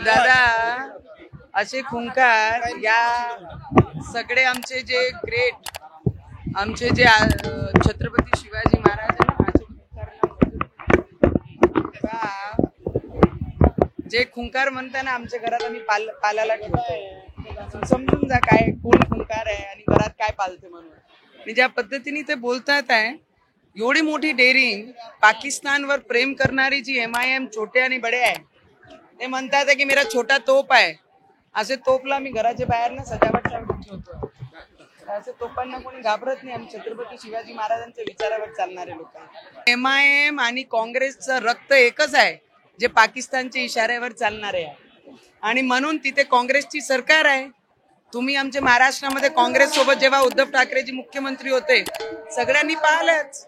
दादा असे खुंकार या सगळे आमचे जे ग्रेट आमचे जे छत्रपती शिवाजी महाराज आहे ना, जे खुंकार म्हणताना आमच्या घरात आम्ही पालाला ठेवतो. समजून जा काय कोण खुंकार आहे आणि घरात काय पालते म्हणून. आणि ज्या पद्धतीने ते बोलतात आहे, एवढी मोठी डेअरिंग, पाकिस्तानवर प्रेम करणारी जी MIM छोटे आणि बडे आहे, ते म्हणतात की मेरा छोटा तोप आहे. असे तोपला मी घराच्या बाहेर ना सजावटसाठी ठेवतो. असे तोपांना कोणी घाबरत नाही. आम्ही छत्रपती शिवाजी महाराजांच्या विचारावर चालणारे लोक आहे. MIM आणि काँग्रेसचं रक्त एकच आहे, जे पाकिस्तानच्या इशाऱ्यावर चालणारे आहे. आणि म्हणून तिथे काँग्रेसची सरकार आहे. तुम्ही आमच्या महाराष्ट्रामध्ये काँग्रेस सोबत जेव्हा उद्धव ठाकरेजी मुख्यमंत्री होते, सगळ्यांनी पाहिलंच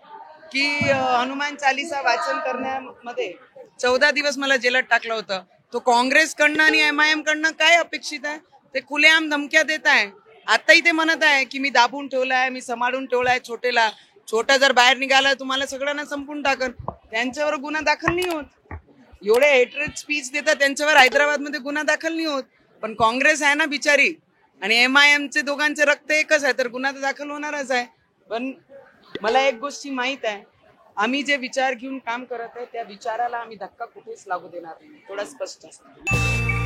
की हनुमान चालीसा वाचन करण्यामध्ये 14 दिवस मला जेलात टाकलं होतं. तो काँग्रेसकडनं आणि MIM कडनं काय अपेक्षित आहे? ते खुलेआम धमक्या देत आहे. आताही ते म्हणत आहे की मी दाबून ठेवलाय, मी सांभाळून ठेवलाय छोटेला. छोटा जर बाहेर निघाला तुम्हाला सगळ्यांना संपून टाकन. त्यांच्यावर गुन्हा दाखल नाही होत. एवढे हेटरेड स्पीच देतात त्यांच्यावर हैदराबादमध्ये गुन्हा दाखल नाही होत. पण काँग्रेस आहे ना बिचारी आणि MIM चे दोघांचे रक्त एकच आहे, तर गुन्हा तर दाखल होणारच आहे. पण मला एक गोष्टी माहित आहे, आम्ही जे विचार घेऊन काम करत आहे त्या विचाराला आम्ही धक्का कुठेच लागू देणार नाही. थोडा स्पष्ट असतो.